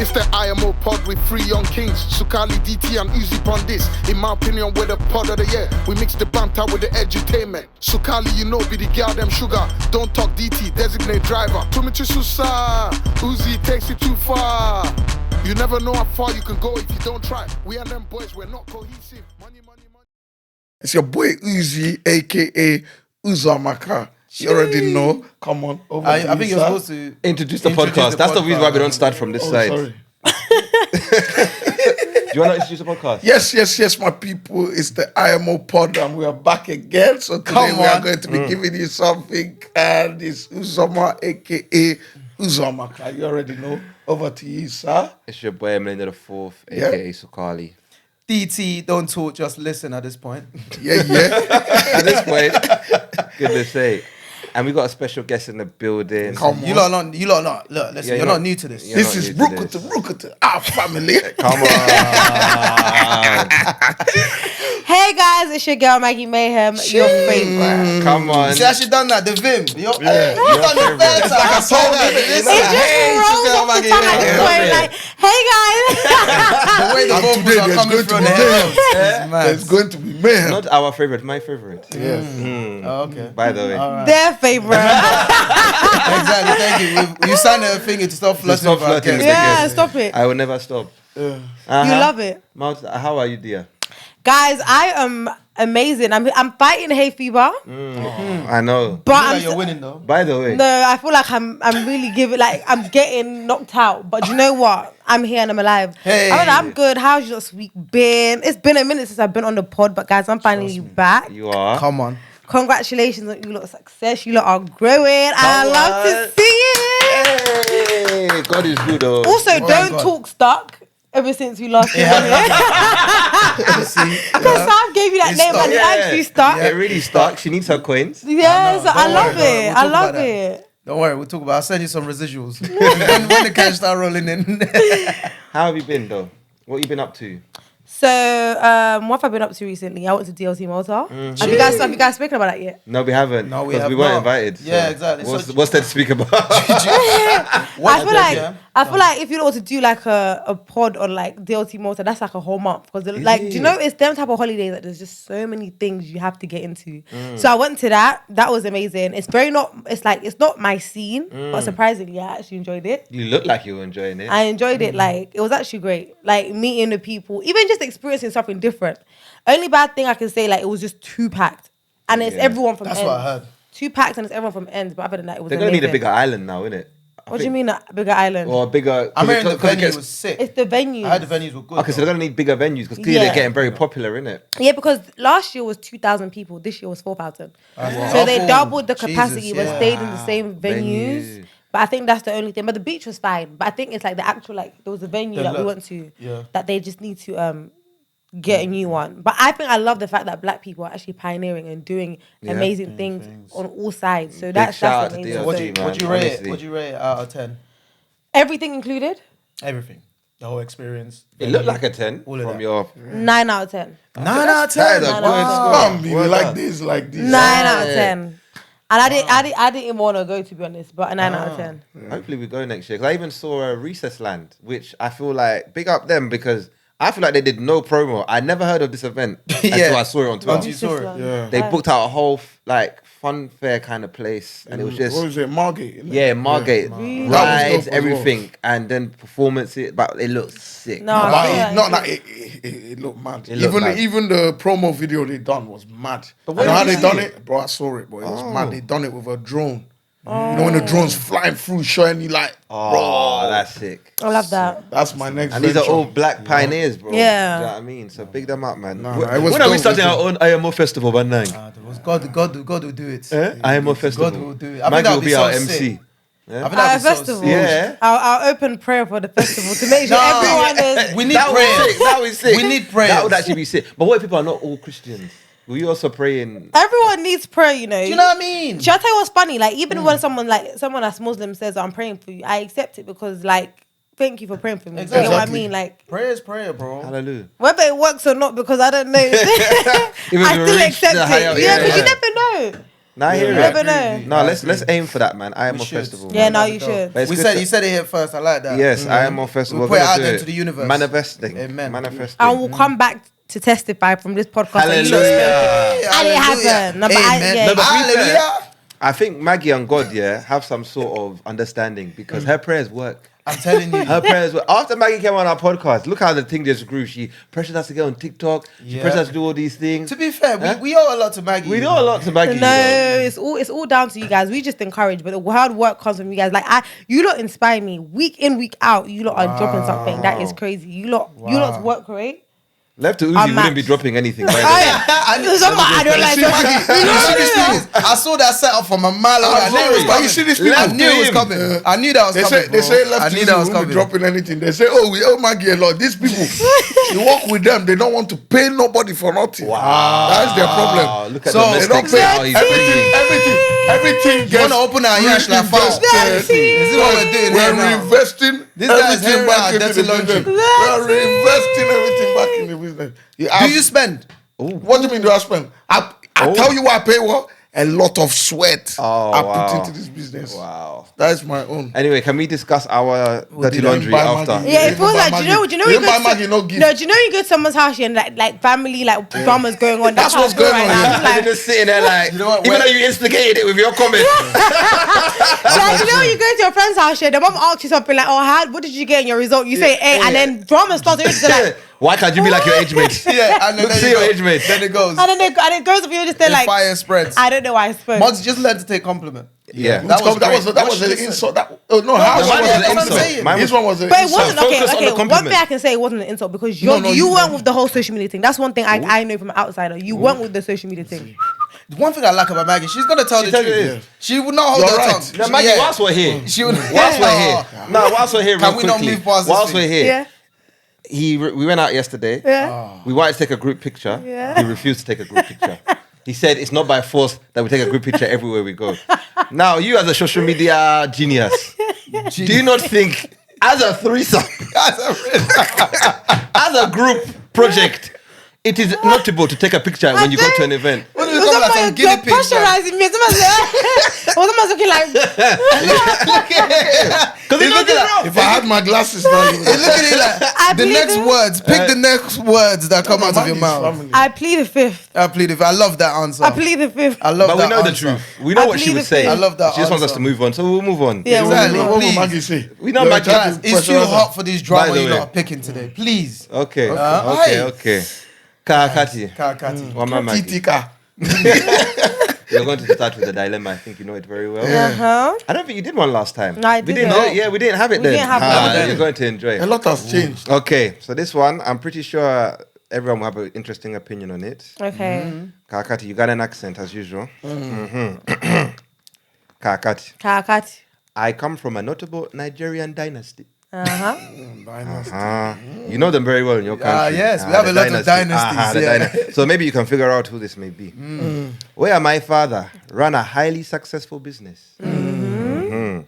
It's the IMO pod with 3 young kings, Sukali, DT and Uzi on this. In my opinion, we're the pod of the year. We mix the banter with the edutainment. Sukali, you know, be the girl them sugar. Don't talk DT, designate driver. Tumichi Susa, Uzi takes it too far. You never know how far you can go if you don't try. We and them boys, we're not cohesive. Money, money, money. It's your boy Uzi, aka Uzamaka. You already know. Come on. I think you're supposed to introduce the podcast. That's the reason why we don't start from this side. Sorry. Do you want to introduce the podcast? Yes, my people. It's the IMO pod and we are back again. So today we are going to be giving you something. And it's Uzama, aka Uzamaka. You already know. Over to you, sir. It's your boy Melinda the Fourth, aka Sukali. DT, don't talk, just listen at this point. Yeah. At this point, goodness sake. And we got a special guest in the building. Come on. You lot not. Look, listen, you're not new to this. This is Rukata, our family. Come on. Hey guys, it's your girl Maggie Mayhem, your favorite. Come on. See how she done that? The Vim. You've done the favorite. third time. I told her. It just rolls off the tongue at this point, like, hey guys. The way the vocals are coming from the head. It's going to be mayhem. Not our favorite, my favorite. Yes. Oh, okay. By the way. Right. Their favorite. Exactly, thank you. You signed a finger to stop flirting. Stop flirting with the Yeah, guest. stop it. I will never stop. You love it. Mount, how are you, dear? Guys, I am amazing. I'm fighting hay fever. I know. But You're winning though. By the way. No, I feel like I'm really I'm getting knocked out. But you know what? I'm here and I'm alive. Hey. I'm good. How's your week been? It's been a minute since I've been on the pod, but guys, I'm finally back. You are. Come on. Congratulations on you lot's success. You lot are growing. I love to see it. Hey, God is good though. Also, my don't God. talk stuck. Ever since we last came on here. Because Sam gave you that name and it actually stuck. It really stuck. She needs her coins. Yeah, so I love worry, it. we'll I talk love about that. it. Don't worry, we'll talk about it. I'll send you some residuals. when the cash start rolling in. How have you been though? What have you been up to? So, what have I been up to recently? I went to DLZ Malta. Have you guys spoken about that yet? No, we haven't. No, we because have we weren't not. invited. Yeah, so exactly. What's there to speak about? I feel like if you know to do like a pod on like DLT Malta, that's like a whole month. Because like, do you know it's them type of holidays that there's just so many things you have to get into. So I went to that. That was amazing. It's not my scene, but surprisingly, I actually enjoyed it. You look like you were enjoying it. I enjoyed it. Like, it was actually great. Like, meeting the people, even just experiencing something different. Only bad thing I can say, like, it was just too packed. And it's everyone from That's ends. what I heard. Too packed and it's everyone from ends. But other than that, it was They're going to amazing. need a bigger island now, innit? What do you mean a bigger island? Or a bigger... I mean, the venue was sick. It's the venues. I heard the venues were good. Okay, so they're going to need bigger venues because clearly they're getting very popular, innit? Yeah, because last year was 2,000 people. This year was 4,000. So they doubled the capacity but stayed in the same venues. But I think that's the only thing. But the beach was fine. But I think it's like the actual, like, there was a venue that we went to that they just need to get a new one. But I think I love the fact that black people are actually pioneering and doing amazing things on all sides. So that's amazing. What do you rate it? What do you rate it out of 10? Everything included? Everything. The whole experience. It looked like a 10 All of from that. your... 9 out of 10. 9 out of 10. Like this. 9 out of 10. And I didn't want to go, to be honest, but a 9 out of 10. Hopefully we go next year. Because I even saw a Recess Land, which I feel like, big up them because I feel like they did no promo. I never heard of this event until I saw it on Twitter. Once you saw it. Yeah. They booked out a whole fun fair kind of place, and it was just What was it? Margate? Isn't it? yeah, Margate Really? rides, That was dope as everything, and then performances. But it looked sick. No, I feel Not like- that it looked mad. It looked mad. Even the promo video they done was mad. But where how did they you done see it, bro? I saw it, bro. It was mad. They done it with a drone. You know when the drone's flying through, showing you like, Oh, that's sick. I love that. that's my next. And these are venture. all black pioneers, bro. Yeah. Do you know what I mean? So big them up, man. Nah, it was when are we dope, starting it our was own IMO festival, Banang? God will do it. IMO festival. God will do it. I think Maggie that will would be be our so MC. sick. Yeah? I think that'd be so festival. sick. Yeah. I'll open prayer for the festival to make sure No. everyone is. We need That prayers. was sick. That was sick. We need prayers. That would actually be sick. But what if people are not all Christians? Will you also pray in? Everyone needs prayer, you know. Do you know what I mean? Shall I tell you what's funny? Like, even when someone that's Muslim says, I'm praying for you, I accept it because, like, thank you for praying for me. Exactly. You know what I mean? Like, Prayer is prayer, bro. Hallelujah. whether it works or not, because I don't know, Even I if we still reach accept the higher- it. Yeah, because yeah. you never know. Now I hear You it. never know. No, let's aim for that, man. IMO should. Festival. Yeah, man. no, you should. But it's We good said to- you said it here first. I like that. Yes, IMO Festival. We'll We're put it gonna out do there it. to the universe. Manifesting. Amen. Manifesting. And we'll come back to testify from this podcast. that you lot Hallelujah. spoke. And it happened. No, but Amen. yeah, No, but Hallelujah. I think Maggie and God, have some sort of understanding because her prayers work. I'm telling you. Her prayers work. After Maggie came on our podcast, look how the thing just grew. She pressured us to get on TikTok. She Yeah. pressured us to do all these things. To be fair, Huh? we owe a lot to Maggie. We know a lot to Maggie. No, you know. it's all down to you guys. We just encourage, but the hard work comes from you guys. Like you lot inspire me week in, week out. You lot are dropping something that is crazy. You lot's work rate. Left to Uzi, I'm wouldn't be matched. dropping anything. Oh, Right yeah. I don't like Maggie, that. you see this thing is, I saw that setup from a mile away. I knew it was But coming. you see these I people. knew it was coming. I knew that was coming. They say bro. left I to knew you that was won't be coming. dropping anything. They say, oh, we owe Maggie a lot. These people, you work with them, they don't want to pay nobody for nothing. Wow. That's their problem. Look at So, the They don't mistakes pay now he's everything You want gets to open our yash like fast? reinvested. Is it what we're doing We're here now? reinvesting This guy's everything hearing back our into dirty the laundry. business. We're reinvesting everything back in the business. Do you spend? What do you mean do I spend? I tell you what I pay what? A lot of sweat Oh, I wow. put into this business. Wow. That's my own. Anyway, can we discuss our dirty did laundry buy after? Maggie. Yeah, You it feels buy like Maggie. do you know You you buy go Maggie, no gift. no, do you know you go to someone's house and like family dramas going on. That's how what's I feel going on, now. yeah. I'm like, You're just sitting there like, You know what, even when- though you instigated it with your comment. so you know you go to your friend's house, the mom asks you something like, "Oh, what did you get in your result?" You say A, and then drama starts. You're just like, Why can't you be like your age mates? Yeah, and then Look, there see you your go. age mates. Then it goes. and then it goes up. You're just there The like, fire spreads. I don't know why I spoke. Mugs just learn to take compliment. Yeah. That was that was great. an What she insult. said. No, how mine was was an an insult? insult. Mine This was- one was an But it insult. wasn't Focus okay. on the Okay, one compliment. thing I can say it wasn't an insult because No, no, you you- went with the whole social media thing. That's one thing I know from an outsider. You went with the social media thing. One thing I like about Maggie, she's gonna tell the tell you truth. this. She would not hold You're her right. tongue. Now, Maggie, Yeah. whilst we're here, She would. whilst we're here, no, whilst we're here, Can real we not quickly, move past this whilst thing? we're here, Yeah. we went out yesterday. Yeah. We wanted to take a group picture. Yeah. He refused to take a group picture. He said it's not by force that we take a group picture everywhere we go. Now, you as a social media genius, do you not think as a threesome, as a group project, it is notable to take a picture when you go to an event? What do you call that? Some guinea You're pigs. man. pressurizing me. Someone's looking like, Because He's looking at. If I had my glasses now, you would He's looking at it like I the believe next it. words. Pick the next words that come out of your mouth. I plead the fifth. I plead it. I love that answer. I plead the fifth. I love But that we know the answer. truth. We know I what she believe would it, say. please. I love that She just wants us answer. to move on, so we'll move on. Yeah, Exactly. What will Please. Maggie say? We know You're Maggie. trying to It's too pressurize her. hot for this By drama the you're way. not picking today. Please. Okay, Aye. okay. Kakati. Kakati. Wama Maggie. Titika. You're going to start with the dilemma. I think you know it very well. Uh-huh. I don't think you did one last time. No, I We didn't. didn't. Yeah, we didn't have it We then. didn't have it then. You're going to enjoy A it. lot has changed. Okay, so this one, I'm pretty sure everyone will have an interesting opinion on it. Okay. Kakati, you got an accent as usual. Kakati, Kakati. I come from a notable Nigerian dynasty. Uh-huh. You know them very well in your country. yes, we have the a lot of dynasties, the yeah. So maybe you can figure out who this may be. Where my father ran a highly successful business. Mhm.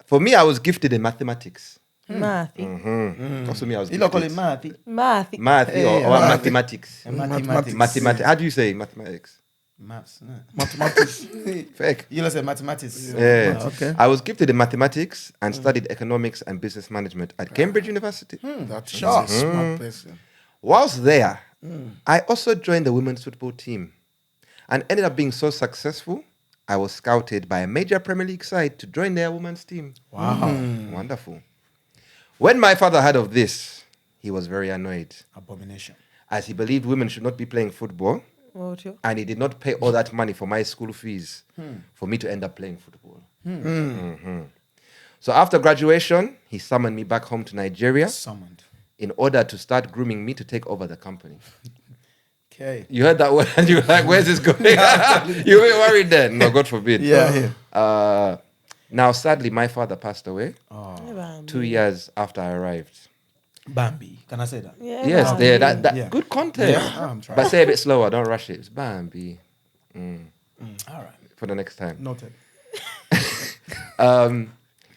For me, I was gifted in mathematics. Mathy. Also me, I was You gifted. don't call it Mathy. Mathy. Math or math. mathematics. Mathematics. Mathematics. How do you say mathematics? Maths. No. Mathematics. Fake. You don't say mathematics. Yeah. Okay. I was gifted in mathematics and studied economics and business management at Cambridge University. That's Sharp. a smart person. Whilst there, I also joined the women's football team and ended up being so successful, I was scouted by a major Premier League side to join their women's team. Wow. Wonderful. When my father heard of this, he was very annoyed Abomination. as he believed women should not be playing football Well, true. and he did not pay all that money for my school fees for me to end up playing football. Mhm. So after graduation, he summoned me back home to Nigeria Summoned. in order to start grooming me to take over the company. Okay. You heard that word and you were like, where's this going? You were worried then. No, God forbid. Yeah. Now, sadly, my father passed away Yeah, 2 years after I arrived. Bambi. Can I say that? Yeah, Yes, man. there. That Yeah. good content. Yeah, I'm trying. But say a bit slower. Don't rush it. It's Bambi. All right. For the next time. Noted.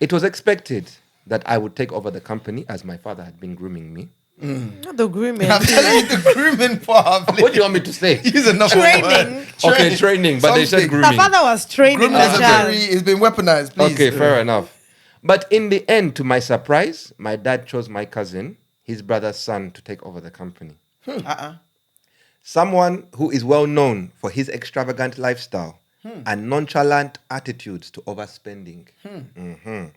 It was expected that I would take over the company as my father had been grooming me. Not the grooming. I'm telling you the grooming part. What do you want me to say? Use another Training. word. Okay, training, but they said Something. grooming. My father was training Grooming the is a child. very, it's been weaponized, please. Okay, fair enough. But in the end, to my surprise, my dad chose my cousin, his brother's son, to take over the company. Someone who is well known for his extravagant lifestyle and nonchalant attitudes to overspending. Mhm.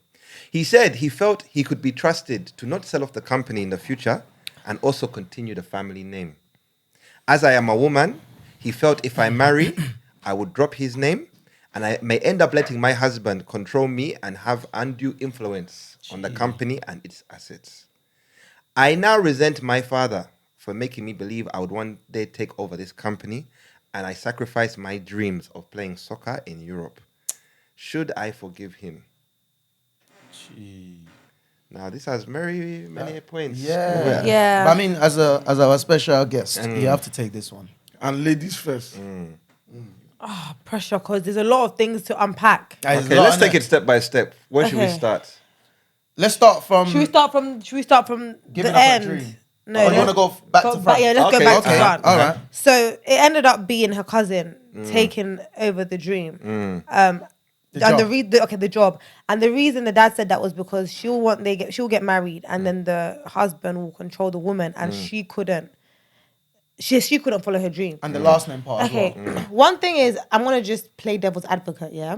He said he felt he could be trusted to not sell off the company in the future and also continue the family name. As I am a woman, he felt if I marry, I would drop his name and I may end up letting my husband control me and have undue influence on the company and its assets. I now resent my father for making me believe I would one day take over this company, and I sacrificed my dreams of playing soccer in Europe. Should I forgive him? Now, this has very many points. Yeah. But I mean, as our special guest, you have to take this one. And ladies first. Pressure, because there's a lot of things to unpack. Okay, let's take it step by step. Where should we Okay. start? Let's start from Should we start from Giving the Up a end? Dream. No, Oh, you want to go back to front? Yeah, let's Okay, go back to okay. front. All right. So it ended up being her cousin taking over the dream. The The job. And the reason the dad said that was because she'll get married, and then the husband will control the woman, and she couldn't follow her dream. And the last name part Okay. as well. One thing is, I'm gonna just play devil's advocate. Yeah,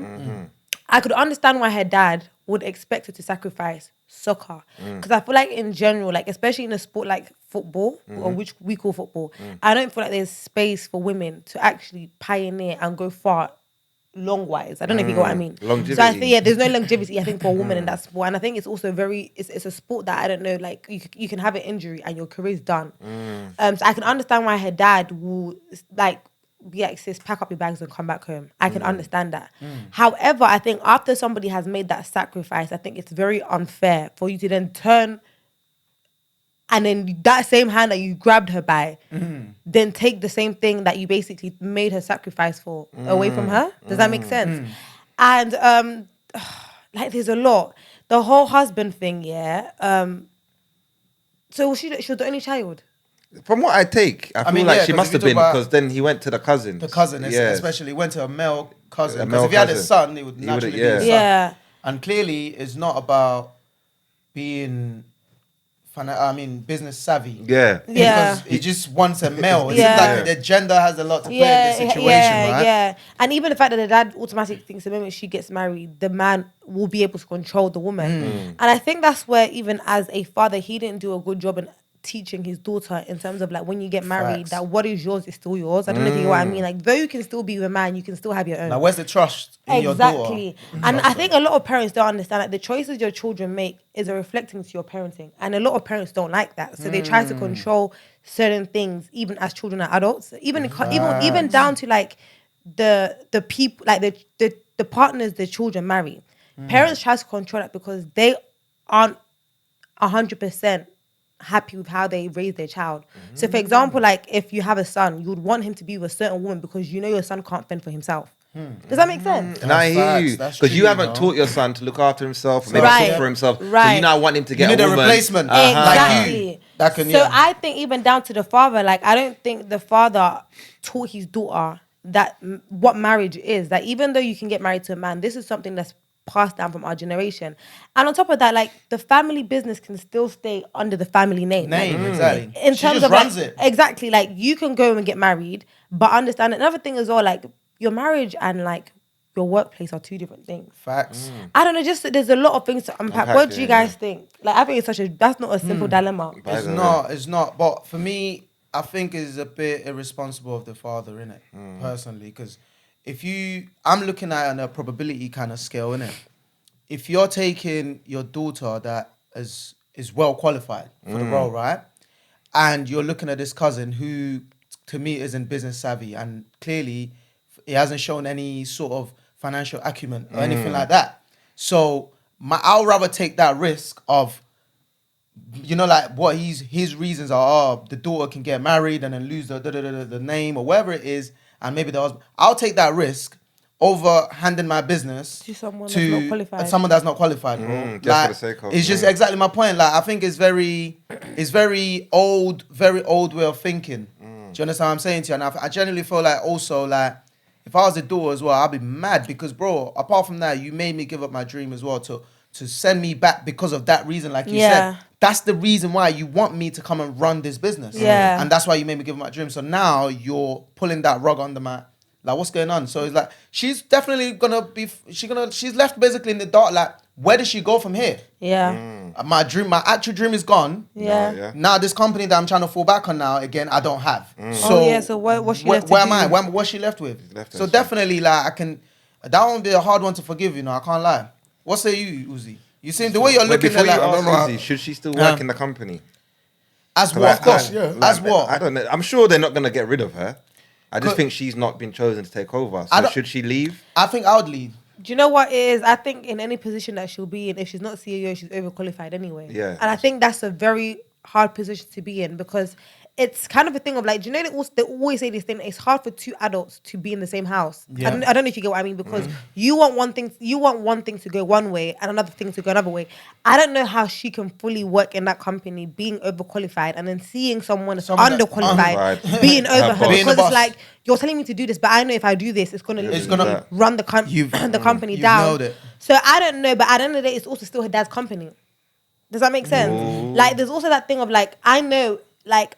I could understand why her dad would expect her to sacrifice soccer, because I feel like in general, like especially in a sport like football, or which we call football, I don't feel like there's space for women to actually pioneer and go far long wise. I don't know if you get what I mean. Longevity. So I think there's no longevity. I think for a woman in that sport, and I think it's also it's a sport that I don't know. Like you can have an injury and your career's done. So I can understand why her dad will like be like, sis, pack up your bags and come back home. I can understand that. However, I think after somebody has made that sacrifice, I think it's very unfair for you to then turn. And then that same hand that you grabbed her by, then take the same thing that you basically made her sacrifice for away from her. Does that make sense? And like there's a lot. The whole husband thing, yeah. So she was the only child. From what I take, I feel mean, like yeah, she 'cause must if have you been, talk about because then he went to the cousin. The cousin, Yes. especially, went to a male cousin. A Because male if he had a cousin. son, it would He would've- naturally be yeah. a son. Yeah. And clearly, it's not about being, business savvy. Yeah. Yeah. Because he just wants a male. It Yeah. seems like the gender has a lot to play in this situation, right? Yeah. And even the fact that the dad automatically thinks the moment she gets married, the man will be able to control the woman. And I think that's where, even as a father, he didn't do a good job in teaching his daughter in terms of like when you get married, Facts. that what is yours is still yours. I don't know if you get what I mean. Like though you can still be with a man, you can still have your own. Now, where's the trust in your daughter? Exactly. And I think a lot of parents don't understand that the choices your children make is a reflecting to your parenting. And a lot of parents don't like that. So they try to control certain things even as children are adults. Even down to like the people, like the partners the children marry. Parents try to control that because they aren't 100% happy with how they raise their child. So for example, like if you have a son, you would want him to be with a certain woman because you know your son can't fend for himself. Does that make sense? And I hear facts, you, that's because you true, haven't you know. taught your son to look after himself, maybe Right. cook for himself. So Right. you now want him to You get need a a woman. replacement. Exactly. Like you. That can, So I think even down to the father, like I don't think the father taught his daughter that what marriage is. That even though you can get married to a man, this is something that's passed down from our generation. And on top of that, like the family business can still stay under the family name. Exactly. In She terms just of runs like, it. exactly, like you can go and get married, but understand another thing as well, like your marriage and like your workplace are two different things. Facts. I don't know, just there's a lot of things to unpack. What do you guys think? Like I think it's that's not a simple dilemma. It's not. But for me, I think it's a bit irresponsible of the father, innit? Personally, because I'm looking at it on a probability kind of scale, innit? If you're taking your daughter that is well qualified for the role, right? And you're looking at this cousin who, to me, isn't business savvy, and clearly he hasn't shown any sort of financial acumen or anything like that. So I'll rather take that risk of, like what his reasons are. The daughter can get married and then lose the name or whatever it is, and maybe the husband. I'll take that risk over handing my business To someone that's not qualified. someone that's not qualified, bro. just for the sake of, it's just exactly my point. Like, I think it's very old way of thinking. Do you understand what I'm saying to you? And I genuinely feel like also, like, if I was a daughter as well, I'd be mad because, bro, apart from that, you made me give up my dream as well to send me back because of that reason, like you said. That's the reason why you want me to come and run this business. Yeah. And that's why you made me give up my dream. So now you're pulling that rug under my... Like, what's going on? So it's like, she's definitely gonna be... She's left basically in the dark. Like, where does she go from here? Yeah. My actual dream is gone. Yeah. Yeah. Now this company that I'm trying to fall back on now, again, I don't have. So So what's she left to where do? am I? What's she left with? Left So us. definitely, like, that won't be a hard one to forgive, you know, I can't lie. What say you, Uzi? You see, the way you're Wait, looking before at you like, ask Uzi, should she still work in the company? as Like, what? Of course, yeah. as what? I don't know. I'm sure they're not going to get rid of her. I just Could- think she's not been chosen to take over. I So don't- should she leave? I think I would leave. Do you know what it is? I think in any position that she'll be in, if she's not CEO, she's overqualified anyway. Yeah. And I think that's a very hard position to be in because it's kind of a thing of like, do you know they always say this thing, it's hard for two adults to be in the same house. Yeah. I don't know if you get what I mean, because you want one thing to go one way and another thing to go another way. I don't know how she can fully work in that company being overqualified and then seeing someone that's Someone that's underqualified being over her. Being the Because boss. it's like, you're telling me to do this, but I know if I do this, it's gonna gonna- run the the company down. nailed it. So I don't know, but at the end of the day, it's also still her dad's company. Does that make sense? Like, there's also that thing of like, I know, like,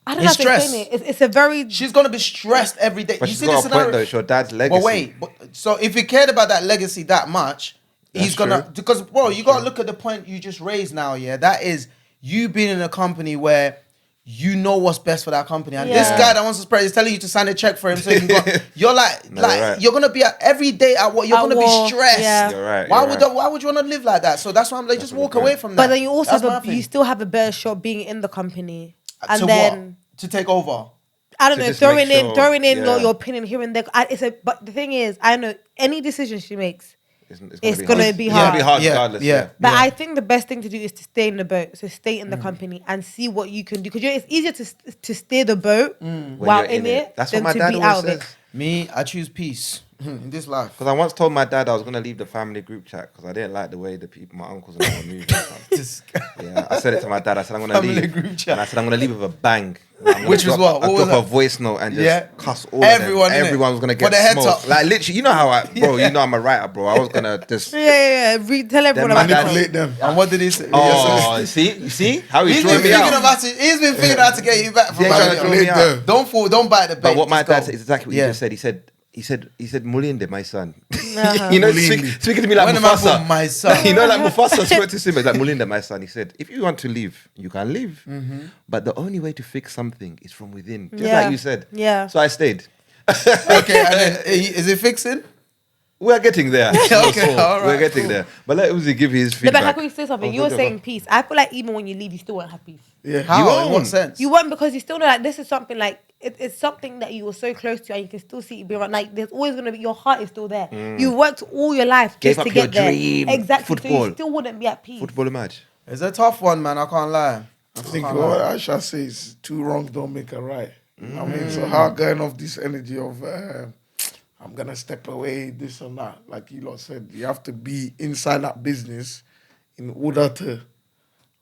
I don't know how It's to stress. explain it. It's a very... She's gonna be stressed every day. But You she's see the got a scenario? point though. It's your dad's legacy. But wait, so if he cared about that legacy that much, he's That's gonna true. because bro, you gotta look at the point you just raised now. Yeah, that is you being in a company where you know what's best for that company, and this Yeah. guy that wants to spread is telling you to sign a check for him, so you can go. You're like, No, right. you're gonna be at every day at what you're At gonna war, be stressed. yeah. You're right, Why you're would right. why would you want to live like that? So that's why I'm like, just a good walk point. away from that. But then you also That's have my you thing. still have a better shot being in the company. And to then... what? To take over. I don't To know, just make sure, throwing in yeah. your opinion here and there. But the thing is, I know any decision she makes, it's be gonna hard. be It's gonna hard. be hard Yeah, regardless. yeah. Yeah. But I think the best thing to do is to stay in the boat. So stay in the company and see what you can do. Because it's easier to steer the boat while you're in it That's than what my to dad be always out of it. says. Me, I choose peace in this life. Because I once told my dad I was going to leave the family group chat because I didn't like the way the people, my uncles and all were moving. Yeah, I said it to my dad. I said, I'm going to Family leave. group chat. And I said, I'm going to leave with a bang. I'm gonna Which was what? I'll What was drop a that? voice note and just Yeah. cuss all Everyone, of them. innit? Everyone was going to Put get their heads smoked. up. Like, literally, you know how you know I'm a writer, bro. I was going to just... Yeah. Tell everyone Then about my it. dad- Manipulate them. And what did he say? Oh, you see? How he's He's been throwing me thinking out. about it. He's been thinking how to get you back from Yeah, my he's trying to throw me video. out. Don't fall, don't bite the bait. But what my just dad go. said is exactly what Yeah. you just said. He said, Mulinde, my son. Uh-huh. You know, Mulinde. speaking to me like When am I Mufasa. born, my son? You know, like Mufasa spoke to Simba, like Mulinde, my son. He said, if you want to leave, you can leave. But the only way to fix something is from within. Just Yeah. like you said. Yeah. So I stayed. Okay, and then is it fixing? We're getting there. Okay, all right, We're getting there. But let Uzi give his No, feedback. but how can you say something? Oh, You were good, saying good. peace. I feel like even when you leave, you still won't have peace. Yeah. How? You In what won't. sense? You won't, because you still know like this is something like it's something that you were so close to and you can still see it being around. Like there's always gonna be, your heart is still there. You worked all your life Gave just to up your get there. dream. Exactly. So Football. you still wouldn't be at peace. Football match. It's a tough one, man. I can't lie. I think what I shall say is two wrongs don't make a right. I mean, so how going off this energy of I'm gonna step away, this and that, like you lot said, you have to be inside that business in order to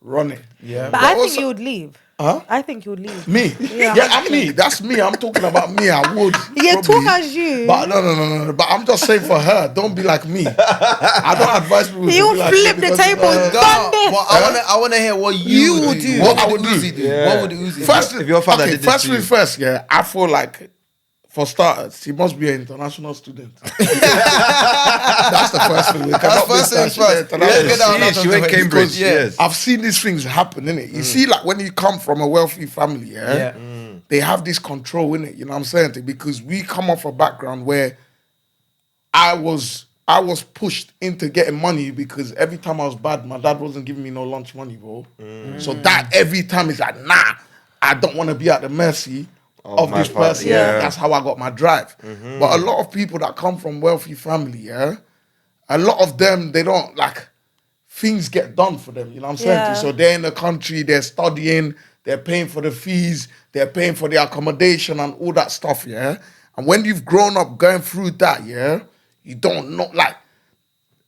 run it. Yeah. But I think also- you would leave. Huh? I think you would leave. Me? Yeah. Yeah, I'm me. That's me. I'm talking about me. I would. Yeah, probably. talk as you. But no. But I'm just saying for her, don't be like me. I don't advise people to You be like flip me the because, table. Well, Done this. I wanna hear what you would do. What I would do. Uzi do? Yeah. What would Uzi do? First, If your father did this first to you. thing first, yeah, I feel like, for starters, he must be an international student. That's the first thing. We cannot first miss that. things first. She's an Let's international get down She is. that She went way. Cambridge. Because, Yes. I've seen these things happen, innit? You see, like when you come from a wealthy family, Yeah. they have this control in it. You know what I'm saying? Because we come off a background where I was pushed into getting money because every time I was bad, my dad wasn't giving me no lunch money, bro. So that every time is like, nah, I don't want to be at the mercy of my this father, person. yeah. That's how I got my drive. But a lot of people that come from wealthy family, yeah, a lot of them, they don't like, things get done for them. You know what I'm saying? Yeah. So they're in the country, they're studying, they're paying for the fees, they're paying for the accommodation and all that stuff, yeah? And when you've grown up going through that, yeah, you don't know, like,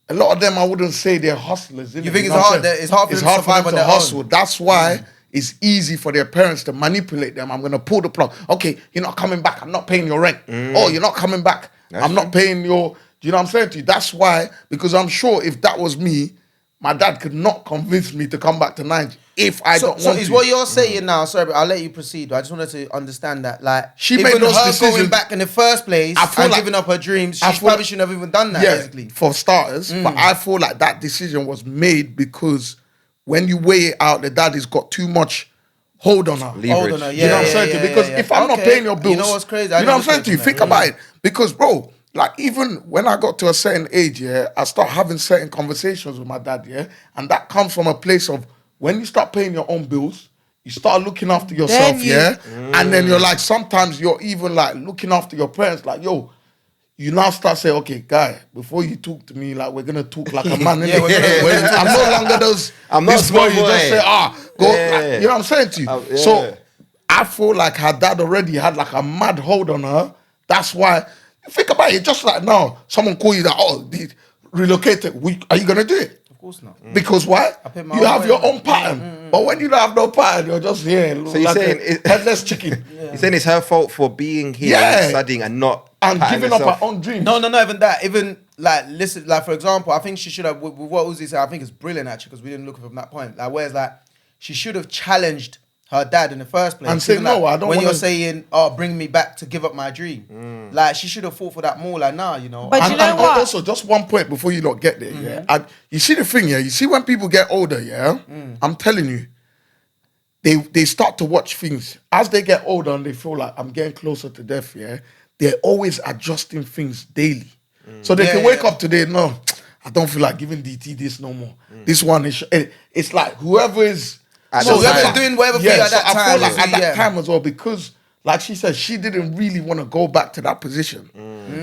a lot of them, I wouldn't say they're hustlers. You think it's hard? It's hard for them to survive on their hustle. own. That's why it's easy for their parents to manipulate them. I'm going to pull the plug. Okay, you're not coming back. I'm not paying your rent. Oh, you're not coming back. I'm not paying your... Do you know what I'm saying to you? That's why, because I'm sure if that was me, my dad could not convince me to come back to Nigeria if I don't want to. So is what you're saying now, sorry, but I'll let you proceed. I just wanted to understand that. Like, she made those decisions going back in the first place and giving up her dreams, she probably shouldn't have even done that, basically. For starters. But I feel like that decision was made because when you weigh it out, the daddy's got too much hold on her. Hold on her, you know what I'm saying to you? Because if I'm not paying your bills, you know what's crazy? You know what I'm saying to you? Think about it. Because, bro, like, even when I got to a certain age, yeah, I start having certain conversations with my dad, yeah, and that comes from a place of when you start paying your own bills, you start looking after yourself, and then you're like, sometimes you're even like looking after your parents, like, yo, you now start saying, okay, guy, before you talk to me, like, we're gonna talk like a man. I'm no longer those. I'm not small boy. You just say, go. Like, you know what I'm saying to you? So I feel like her dad already had like a mad hold on her. That's why. Think about it, just like now, someone call you that, they relocated. Are you gonna do it? Of course not. Because why? You have your own pattern. But when you don't have no pattern, you're just here. So you're saying headless chicken. You're saying it's her fault for being here, studying, and not giving up her own dreams. No, even that. Even like, listen, like, for example, I think she should have. With what Uzi said, I think it's brilliant actually, because we didn't look from that point. Like, whereas like she should have challenged her dad in the first place. And say, no, I don't when wanna... you're saying, bring me back to give up my dream. Like, she should have fought for that more, like, nah, you know. But you know what? Also, just one point before you lot get there, yeah. And you see the thing, yeah, you see when people get older, yeah, I'm telling you, they start to watch things. As they get older and they feel like I'm getting closer to death, yeah, they're always adjusting things daily. So they can wake up today, no, I don't feel like giving DT this no more. This one is, it's like whoever is... So whoever's doing whatever for you at that time. I feel like at that time as well, because like she said, she didn't really want to go back to that position.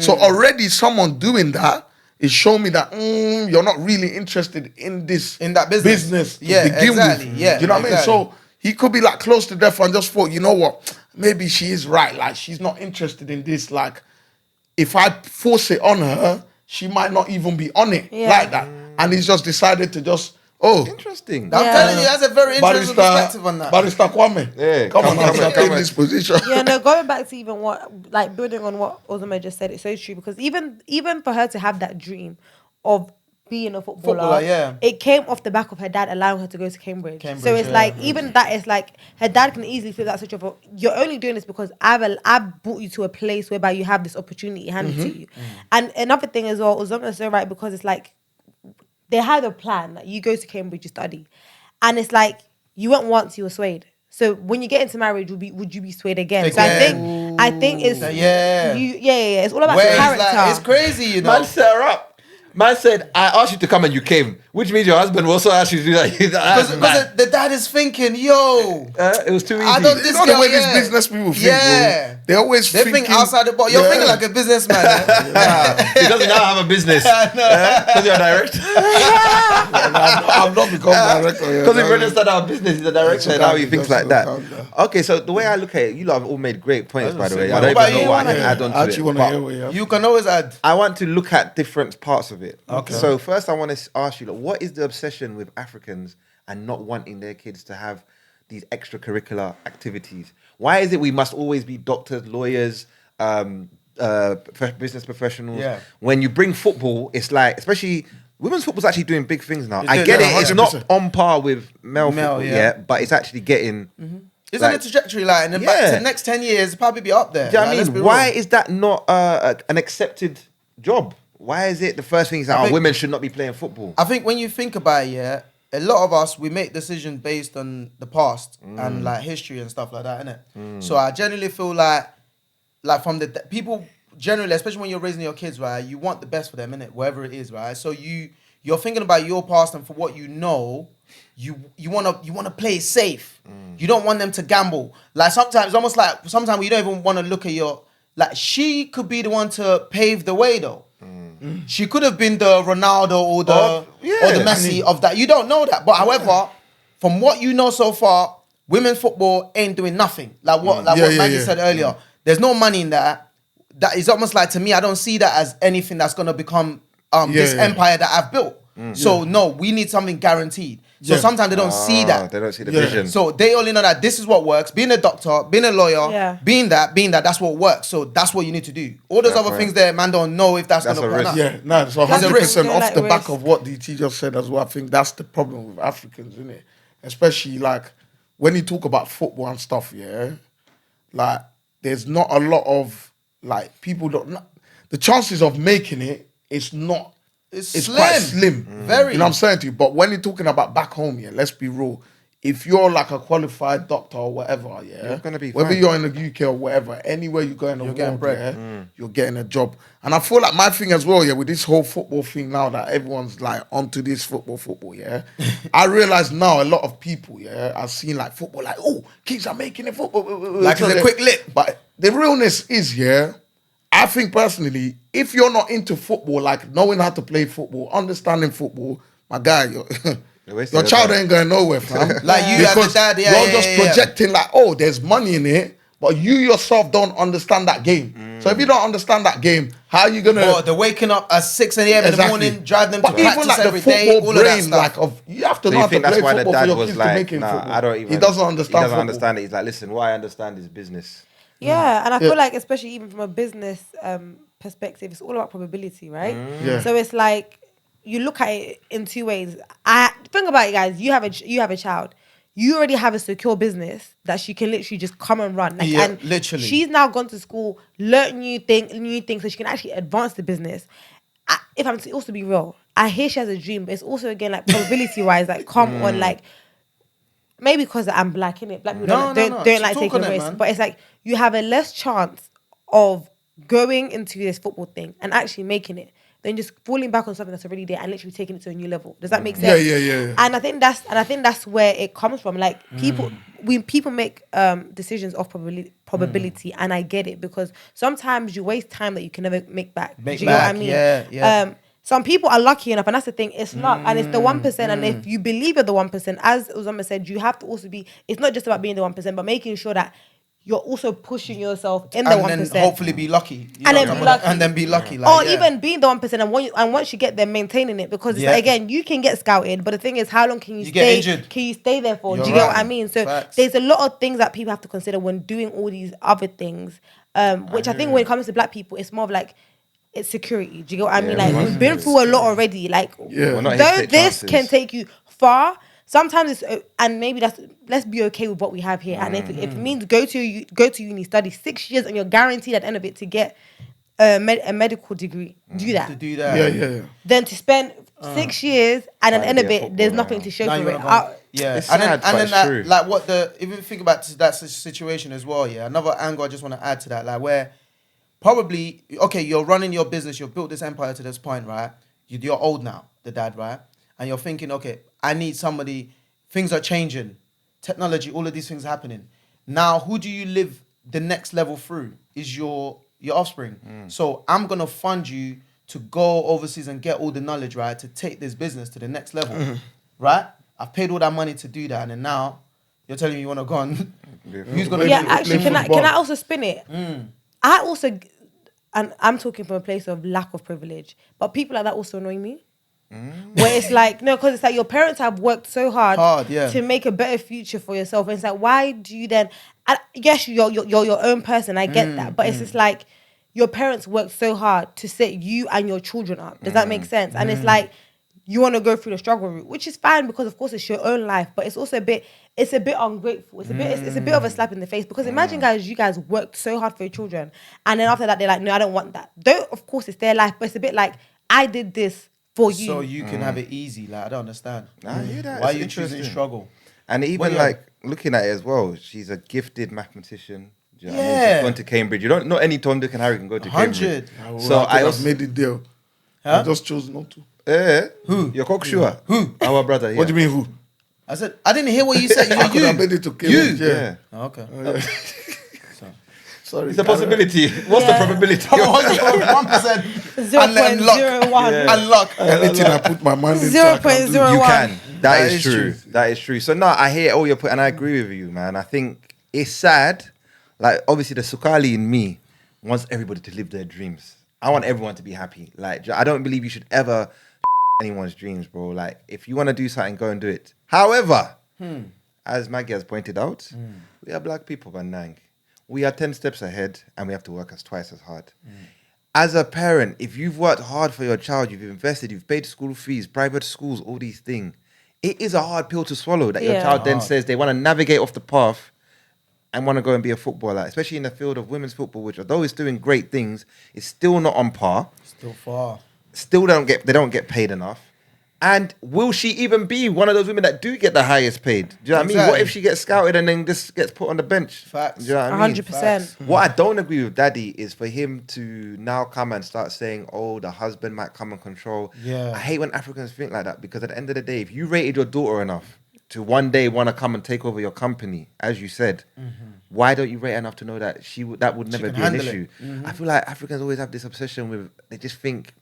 So already someone doing that is showing me that you're not really interested in that business to begin with. Yeah, you know what I mean? So he could be like close to death and just thought, you know what, maybe she is right. Like, she's not interested in this. Like, if I force it on her, she might not even be on it like that. And he's just decided to just... interesting. I'm telling you, that's a very interesting perspective on that. Barrister Kwame, come on, take this position. Yeah, no, going back to even what, like, building on what Ozoma just said, it's so true, because even for her to have that dream of being a footballer, it came off the back of her dad allowing her to go to Cambridge. So it's like, even that is like, her dad can easily feel that such of a, you're only doing this because I've brought you to a place whereby you have this opportunity handed to you. And another thing as well, Ozoma is so right, because it's like, they had a plan. Like, you go to Cambridge, you study. And it's like, you went once, you were swayed. So when you get into marriage, would you be swayed again? So I think it's... It's all about character. It's crazy, you know. Man set her up. Man said, I asked you to come and you came. Which means your husband will also ask you to do that. Because the dad is thinking, yo. It was too easy. I don't this the way these business people think, bro. They always think outside the box. You're thinking like a businessman. He doesn't now have a business. Because you're a director. I'm not become a director. Because he registered our business, he's a director, and now he thinks like that. Okay, so the way I look at it, you lot have all made great points, by the way. I don't even know what I can add on to it. I actually want to hear what you have. You can always add. I want to look at different parts of it. Okay. So first I want to ask you, what is the obsession with Africans and not wanting their kids to have these extracurricular activities? Why is it we must always be doctors, lawyers, business professionals? Yeah. When you bring football, it's like, especially women's football's actually doing big things now. I get it, 100%. It's not on par with male football yet, but it's actually getting... It's on a trajectory line, and back to the next 10 years, it'll probably be up there. Do you know what I mean? Why is that not an accepted job? Why is it the first thing is that women should not be playing football? I think when you think about it, a lot of us, we make decisions based on the past and like history and stuff like that, innit? So I generally feel like from the people generally, especially when you're raising your kids, right, you want the best for them, innit? Wherever it is, right? So you're thinking about your past, and for what you know, you wanna play it safe. You don't want them to gamble. Like sometimes you don't even want to look at your, like, she could be the one to pave the way though. She could have been the Ronaldo or the Messi of that. You don't know that. But however, from what you know so far, women's football ain't doing nothing. Like what Maggie said earlier. There's no money in that. that is almost like, to me, I don't see that as anything that's gonna become this empire that I've built. So no, we need something guaranteed. So sometimes they don't see that. They don't see the vision. So they only know that this is what works. Being a doctor, being a lawyer, being that, that's what works. So that's what you need to do. All those other things there, man, don't know if that's going to work out. Yeah, no, so 100% off the back of what DT just said as well. I think that's the problem with Africans, isn't it? Especially like when you talk about football and stuff, like there's not a lot of like people the chances of making it is not. It's quite slim. Very. You know what I'm saying to you? But when you're talking about back home, let's be real. If you're like a qualified doctor or whatever, you're gonna be whether fine. you're in the UK or whatever, anywhere you go in the world, you're getting a job. And I feel like my thing as well, with this whole football thing now that everyone's like onto this football, I realize now a lot of people, are seeing like football, like, oh, kids are making it football. Like it's a quick lip. But the realness is, I think personally, if you're not into football, like knowing how to play football, understanding football, my guy, your child ain't going nowhere, fam. Like you as a dad, you're just projecting like, oh, there's money in it, but you yourself don't understand that game. So if you don't understand that game, how are you gonna? Oh, they're waking up at 6 a.m. in the morning, drive them to practice every day, all of that stuff. You have to know how to play football for your kids to make it football. I don't even. He doesn't understand. He doesn't understand it. He's like, listen, what I understand is business. Yeah, and I feel like, especially even from a business perspective, it's all about probability, right? So it's like you look at it in two ways. I think about it, guys. You have a child. You already have a secure business that she can literally just come and run. Like, and literally. She's now gone to school, learned new things, so she can actually advance the business. If I'm to also be real, I hear she has a dream, but it's also again like probability wise, like come on, like. Maybe because I'm black, innit? Black people don't like taking risks. But it's like you have a less chance of going into this football thing and actually making it than just falling back on something that's already there and literally taking it to a new level. Does that make sense? Yeah. And I think that's where it comes from. Like people make decisions off probability, and I get it because sometimes you waste time that you can never make back. Do you know what I mean? Yeah. Some people are lucky enough, and that's the thing. It's luck, and it's the 1%. And if you believe you're the 1%, as Uzoma said, you have to also be. It's not just about being the 1%, but making sure that you're also pushing yourself in the 1%. And then hopefully be lucky. And then be lucky. Like, even being the 1%, and once you get there, maintaining it. Because it's like, again, you can get scouted, but the thing is, how long can you stay? Get injured. Can you stay there for? Do you get what I mean? So there's a lot of things that people have to consider when doing all these other things. Which I think when it comes to black people, it's more of like. It's security. Do you get what I mean? Like we've been through a lot already. Like though this can take you far, sometimes it's and maybe let's be okay with what we have here. And if it means go to uni, study 6 years, and you're guaranteed at the end of it to get a medical degree, do that. To do that. Yeah. Then to spend 6 years and at the end of it, there's nothing to show for it. It's sad, and then that, like what if you think about that situation as well, another angle I just want to add to that, like where. Probably, okay, you're running your business, you've built this empire to this point, right? You're old now, the dad, right? And you're thinking, okay, I need somebody, things are changing, technology, all of these things happening. Now, who do you live the next level through? Is your offspring. So I'm going to fund you to go overseas and get all the knowledge, right? To take this business to the next level, right? I've paid all that money to do that, and then now you're telling me you want to go on. Who's going to actually, can I also spin it? I also, and I'm talking from a place of lack of privilege, but people like that also annoy me. Where it's like, no, because it's like your parents have worked so hard to make a better future for yourself. And it's like, why do you then, yes, you're your own person, I get that. But it's just like, your parents worked so hard to set you and your children up. Does that make sense? And it's like, you want to go through the struggle route, which is fine because of course it's your own life, but it's also a bit ungrateful. It's a bit of a slap in the face because imagine, guys, you guys worked so hard for your children, and then after that they're like, no, I don't want that. Though of course it's their life, but it's a bit like, I did this for you, so you can have it easy. Like I don't understand. I hear that. Why are you choosing struggle? And even like looking at it as well, she's a gifted mathematician. Do you know what I mean? She's gone to Cambridge. Not any Tom, Dick and Harry can go to Cambridge. So I just made the deal. I just chose not to. Who? Your cocksure? Who? Our brother. What do you mean who? I said I didn't hear what you said. I could have made it to Cambridge. Yeah. Oh, okay. Sorry. It's a possibility. What's the probability? 1%. 0.01. Unlock. Anything I put my mind into, 0.01. You can. That is true. That is true. So no, I hear all your point, and I agree with you, man. I think it's sad. Like obviously the Sukali in me wants everybody to live their dreams. I want everyone to be happy. Like, I don't believe you should ever anyone's dreams, bro. Like, if you want to do something, go and do it. However, as Maggie has pointed out, we are black people, Banang. We are 10 steps ahead and we have to work twice as hard. As a parent, if you've worked hard for your child, you've invested, you've paid school fees, private schools, all these things, it is a hard pill to swallow that your child then says they want to navigate off the path and want to go and be a footballer, especially in the field of women's football, which although it's doing great things, it's still not on par. Still far. Still they don't get paid enough. And will she even be one of those women that do get the highest paid? Do you know what I mean? What if she gets scouted and then just gets put on the bench? Facts. Do you know what I mean? 100%. What I don't agree with Daddy is for him to now come and start saying, oh, the husband might come and control. Yeah. I hate when Africans think like that, because at the end of the day, if you rated your daughter enough to one day want to come and take over your company, as you said, why don't you rate her enough to know that that would never be an issue? I feel like Africans always have this obsession with, they just think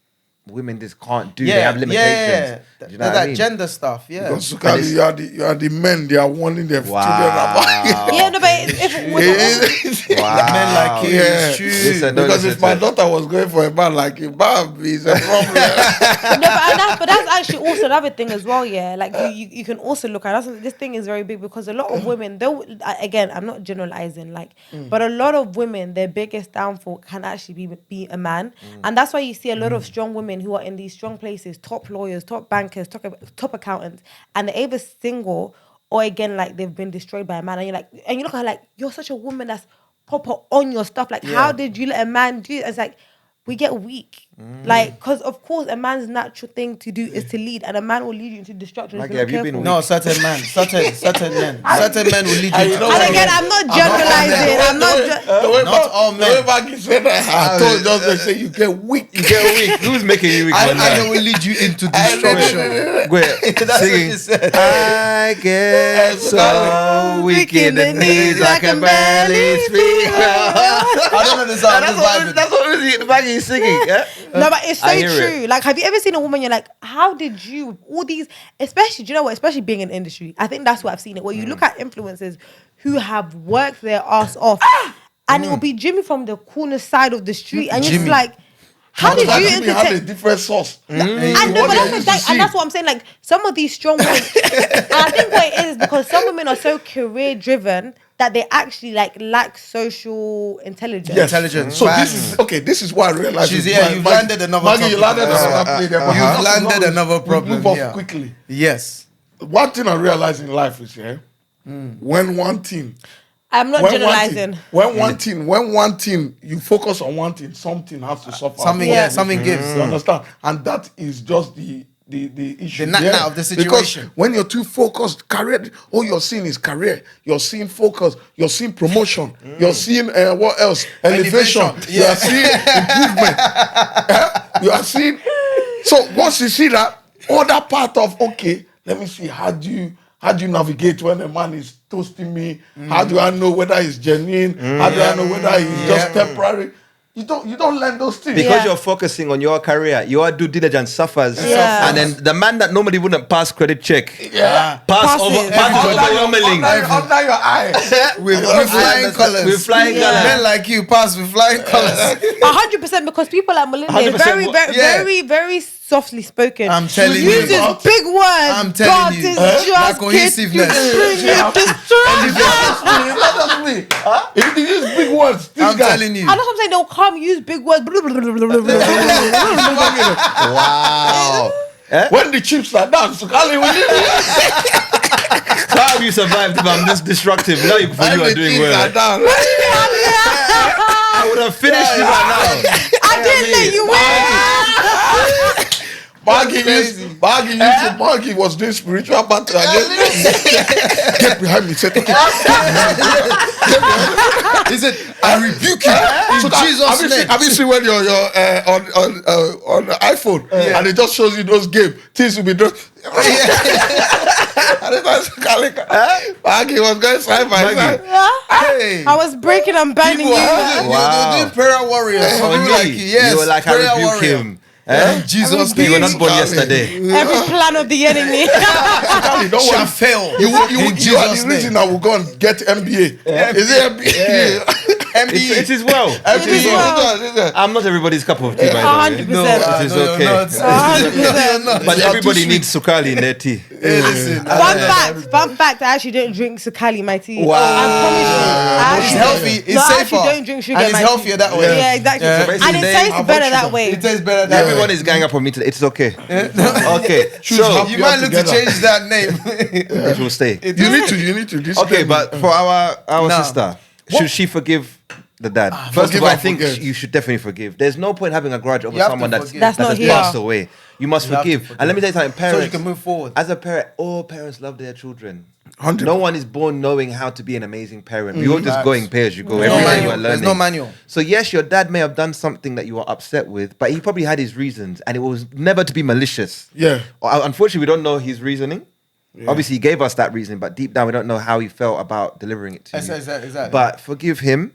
women just can't do. They have limitations. Do you know what I mean? Gender stuff. Yeah. Because Sukali, you are the men. They are warning their children about. Yeah, no, but if Men like you. Yeah. Listen, Because if my daughter was going for a man like him, it's a problem. but that's actually also another thing as well. Yeah, like you can also look at this thing is very big, because a lot of women, though, again, I'm not generalizing, but a lot of women, their biggest downfall can actually be a man, and that's why you see a lot of strong women who are in these strong places, top lawyers, top bankers, top accountants, and they're either single or again like they've been destroyed by a man, and you look at her like, you're such a woman that's proper on your stuff. Like, how did you let a man do it? It's like, we get weak. Like, because of course a man's natural thing to do is to lead, and a man will lead you into destruction. Like, if you're have not you been careful. No, certain men will lead you. And again, I'm not generalizing. I'm not. Not all men. The way Maggie said that, I told just to say you get weak. You get weak. Who's making you weak? I will lead you into destruction. Wait, That's singing. what she said. I get so weak in the knees, I can barely speak. I don't understand. That's what Maggie is singing. Yeah? No, but it's so I hear true. Like, have you ever seen a woman, you're like, how did you, all these, especially, do you know what, especially being in the industry, I think that's what I've seen it, where you look at influencers who have worked their ass off, and it will be Jimmy from the corner side of the street, and you're just like, how did you Jimmy had a different source. And that's what I'm saying. Like, some of these strong women, and I think what it is because some women are so career driven that they actually lack social intelligence. Yes. Intelligence. So this is what I realized. You've landed another Maggie, you landed You've landed another problem. Move off quickly. Yes. One thing I realized in life is when one thing. I'm not generalizing. When one thing, you focus on one thing, something has to suffer. Something gives. You understand? And that is just the issue. The knack of the situation. Because when you're too focused, career, all you're seeing is career. You're seeing focus. You're seeing promotion. You're seeing what else? Elevation. You are seeing improvement. You are seeing. So once you see that, other part of let me see, how do you navigate when a man is toasting me? How do I know whether it's genuine? How do I know whether it's just temporary? You don't learn those things. Because you're focusing on your career, your due diligence suffers. And then the man that normally wouldn't pass credit check, pass over overwhelmingly. Under your eye. with flying colours. With flying colours. Men like you pass with flying colours. 100%, because people like Melinda is very, very softly spoken. I'm telling you. Uses big words. I'm telling you. That cohesiveness. If you use big words, I'm telling you. I know what I'm saying. They'll come use big words. Wow. When the chips are down, Sukali will How have you survived if I'm this destructive? Now you are doing well. I would have finished you by now. I didn't let you win. Maggie was doing spiritual battle. Get behind me. Said, He said, I rebuke you in Jesus' name. Have you seen when you're on the iPhone and it just shows you those games? Things will be done. Maggie was going side by side. I was breaking and banging you. You're doing prayer warriors. You were like, I rebuke him. Jesus' You were name. not born yesterday. Every plan of the enemy. Shall fail. You are the reason I will go and get MBA. Is it MBA? It is well. It is well. I'm not everybody's cup of tea, by the way. 100%. It is okay. No, 100%. But everybody needs sukali in their tea. Fun fact, I actually don't drink Sakali in my tea. Wow. I promise you. It's healthy. It's I safer. actually don't drink sugar and in it's my healthier tea. that way. Yeah, exactly. Yeah. So And it basically, tastes better that way. It tastes better that way. everyone is gang up on me today. It's okay. Okay. So You might look to change that name. it will stay. You need to. This Okay, can but be- for our Nah. sister, should she forgive the dad? First forgive of all, I and think forget. you should definitely forgive. There's no point having a grudge over You have to someone that's forgive. That's that not has here. passed away. You must You have to forgive. forgive. And let me tell you something, So parents. you can move forward. As a parent, all parents love their children. 100. No one is born knowing how to be an amazing parent. We all just Facts. go in pairs. You go No every day you manual. are There's learning. no manual. So yes, your dad may have done something that you were upset with, but he probably had his reasons, and it was never to be malicious. Yeah. Unfortunately, we don't know his reasoning. Obviously, he gave us that reasoning, but deep down, we don't know how he felt about delivering it to you. Exactly. But forgive him.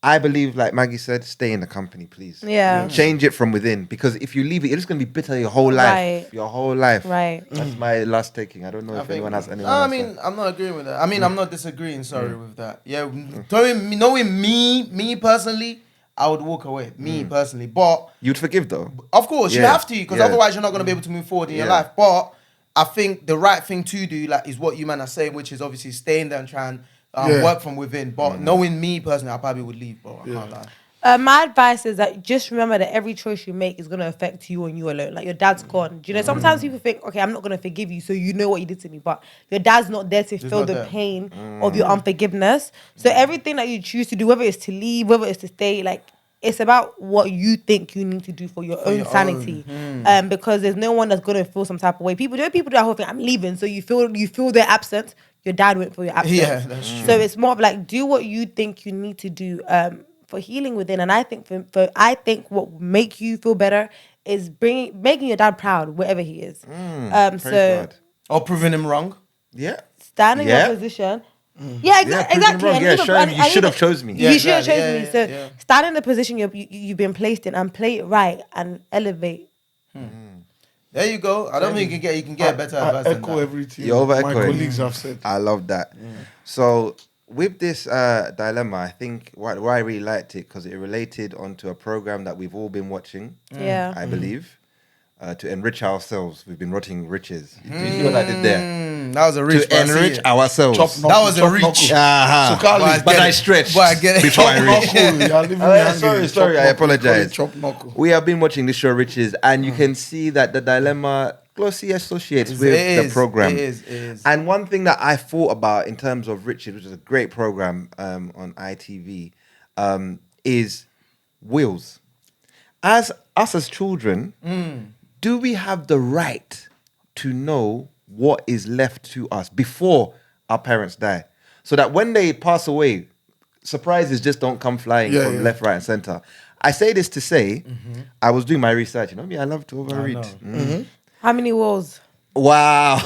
I believe, like Maggie said, stay in the company, please. Yeah. Change it from within, because if you leave it, you're just going to be bitter your whole life. Right. Your whole life. Right. That's my last taking. I don't know if anyone has anyone I else. mean, I'm not agreeing with that. I mean, I'm not disagreeing. Sorry with that. Yeah, knowing me personally, I would walk away. Me personally, but You'd forgive, though. of course you Yeah. have to, because Yeah. otherwise you're not going to be able to move forward in your Yeah. life. But I think the right thing to do, like, is what you man are saying, which is obviously staying there and trying work from within. But knowing me personally, I probably would leave, bro. I can't lie. My advice is that just remember that every choice you make is going to affect you and you alone. Like, your dad's gone. Do you know, sometimes people think, okay, I'm not going to forgive you, so you know what you did to me. But your dad's not there to feel not the there. pain of your unforgiveness. So everything that you choose to do, whether it's to leave, whether it's to stay, like, it's about what you think you need to do for your own your sanity. Because there's no one that's going to feel some type of way. People do that whole thing, I'm leaving. So you feel their absence. Your dad went for your absence. Yeah, that's true. So it's more of like, do what you think you need to do for healing within. And I think I think what will make you feel better is making your dad proud wherever he is. Praise So God. Or proving him wrong. Yeah. stand in Yeah. your position. Yeah, Yeah, exactly. prove him wrong. And Yeah, even- show him and- you and should have even- chose me. Yeah, You should have exactly. chosen Yeah, me. So yeah. stand in the position you've been placed in and play it right and elevate. There you go. I don't think you can get better I advice than echo that. everything You're over my echoing. colleagues have said. I love that. So with this dilemma, I think why I really liked it, because it related onto a program that we've all been watching. Yeah. I believe, to enrich ourselves. We've been watching Riches. Do you see what I did there? That was a reach. To enrich ourselves. Chop That was a chop reach. knuckle. Uh-huh. Sukali. But get I it. stretched But I get it. before I Chop reached. knuckle. You're leaving me Oh, yeah, hanging. sorry, Chop I knuckle. We call apologize. it Chop knuckle. We have been watching this show, Riches, and you can see that the dilemma closely associates with the program. It is. And one thing that I thought about in terms of Riches, which is a great program on ITV, is wills. As us as children, do we have the right to know what is left to us before our parents die? So that when they pass away, surprises just don't come flying from left, right, and center. I say this to say, I was doing my research. You know me, I love to overread. How many walls? Wow.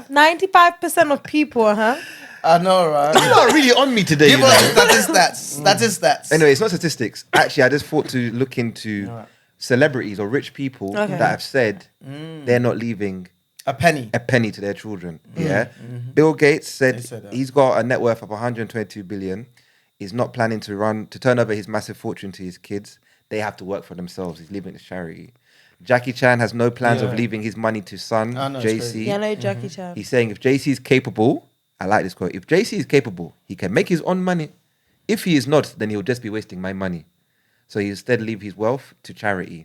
95% of people, huh? I know, right? You're not really on me today. Give you know. us stats. Anyway, it's not statistics. Actually, I just thought to look into celebrities or rich people Okay. that have said they're not leaving A penny. a penny to their children. Yeah. Bill Gates said, They said that. he's got a net worth of 122 billion. He's not planning to turn over his massive fortune to his kids. They have to work for themselves. He's leaving it to charity. Jackie Chan has no plans of leaving his money to son, I know, it's crazy. JC. Yeah, I know Jackie Chan. He's saying if JC is capable, I like this quote, if JC is capable, he can make his own money. If he is not, then he'll just be wasting my money. So he instead leave his wealth to charity.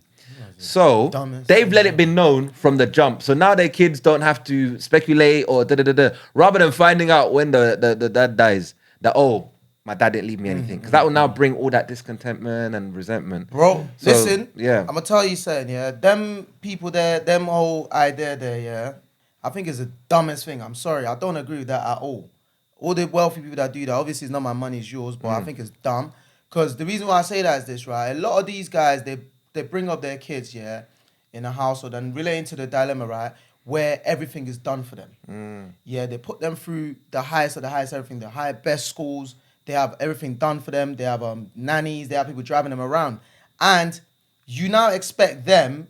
So dumbest they've thing let it be known from the jump. So now their kids don't have to speculate or da-da-da-da. Rather than finding out when the dad dies, that, oh, my dad didn't leave me anything. Because that will now bring all that discontentment and resentment. Bro, So, listen. yeah. I'm gonna tell you something, yeah. Them people there, them whole idea there, yeah. I think it's the dumbest thing. I'm sorry, I don't agree with that at all. All the wealthy people that do that, obviously it's not my money, it's yours, but I think it's dumb. Because the reason why I say that is this, right? A lot of these guys, they bring up their kids, yeah, in a household and relating to the dilemma, right? Where everything is done for them. Yeah, they put them through the highest of the highest, everything, the best schools. They have everything done for them. They have nannies. They have people driving them around. And you now expect them,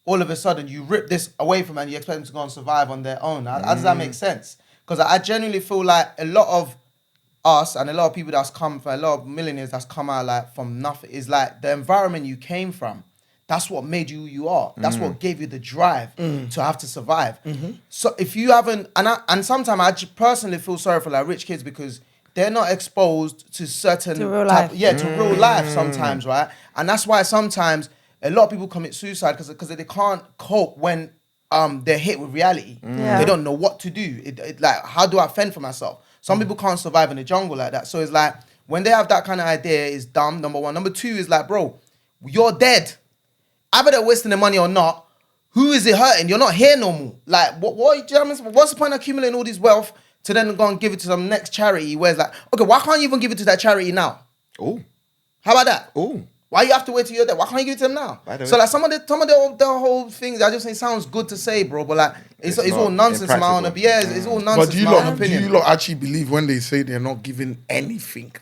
all of a sudden, you rip this away from them and you expect them to go and survive on their own. How does that make sense? Because I genuinely feel like a lot of us and a lot of people that's come from, a lot of millionaires that's come out like from nothing, is like the environment you came from. That's what made you who you are. That's what gave you the drive to have to survive. So if you haven't, and sometimes I personally feel sorry for like rich kids because they're not exposed to certain To real life. to real life sometimes, right? And that's why sometimes a lot of people commit suicide because they can't cope when they're hit with reality. Yeah. They don't know what to do. Like, how do I fend for myself? Some people can't survive in the jungle like that. So it's like when they have that kind of idea, it's dumb. Number one. Number two is like, bro, you're dead. Either they're wasting the money or not, who is it hurting? You're not here no more. Like, what do you know what I mean? What's the point of accumulating all this wealth to then go and give it to some next charity where it's like, okay, why can't you even give it to that charity now? Oh. How about that? Oh. Why you have to wait till you're there? Why can't you give it to them now? So like some of the whole things, I just think sounds good to say, bro, but like it's all nonsense in my own opinion. Yeah, it's all nonsense in my own opinion. Do you lot actually believe when they say they're not giving anything?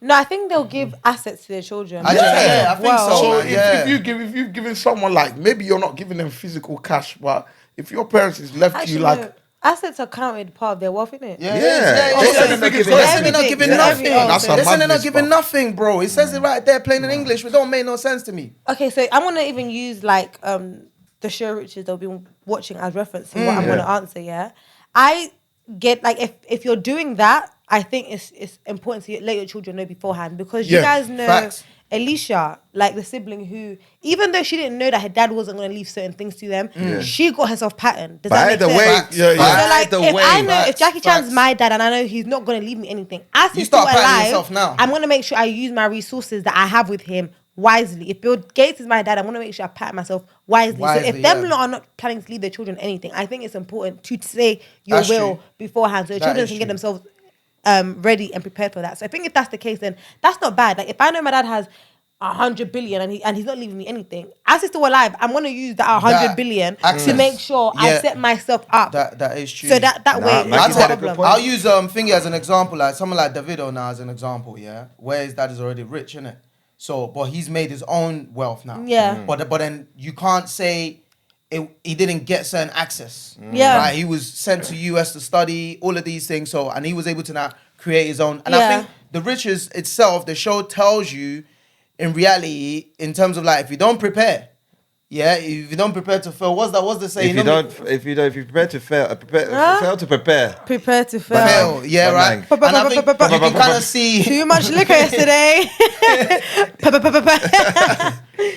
No, I think they'll give assets to their children. I think so. So man, if you've given someone like, maybe you're not giving them physical cash, but if your parents is left Actually, you like, no, assets are counted part of their wealth, innit? Yeah. they're not giving They're not giving nothing. That's a They're not madness, giving bro. nothing, bro. It says it right there, plain in English. It don't make no sense to me. Okay, so I'm gonna even use like the show Riches they'll be watching as reference to what I'm gonna answer. Yeah, I get like if you're doing that, I think it's important to let your children know beforehand because you guys know facts. Alicia, like the sibling who, even though she didn't know that her dad wasn't gonna leave certain things to them, she got herself patterned. Does that make By the sense? way, So like, if I know if Jackie Chan's facts. my dad and I know he's not gonna leave me anything, as You he's still start patting alive, yourself now. I'm gonna make sure I use my resources that I have with him wisely. If Bill Gates is my dad, I'm gonna make sure I pat myself wisely. So if them lot are not planning to leave their children anything, I think it's important to say your That's will true. beforehand so your That children is can true. get themselves ready and prepared for that. So I think if that's the case, then that's not bad. Like if I know my dad has 100 billion and he's not leaving me anything, as he's still alive, I'm gonna use that 100 billion access. to make sure I Yeah. set myself up. That is true. So that way it's Maggie not a said a good problem. point. I'll use Thingy as an example, like someone like Davido now as an example, yeah, where his dad is already rich, innit? So, but he's made his own wealth now. Yeah. But then you can't say he didn't get certain access. Yeah. Right? He was sent to US to study all of these things. So, and he was able to now create his own. And I Yeah. think The Riches itself, the show tells you, in reality, in terms of like, if you don't prepare. Yeah, if you don't prepare to fail, what's the saying? If you prepare to fail, fail to prepare. Prepare to fail. Fail, yeah, One right. line. And I think you can kind of see Too much liquor yesterday.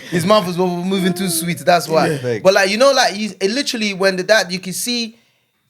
his mouth was moving too sweet. That's why. Yeah. But like, you know, like it literally when the dad, you can see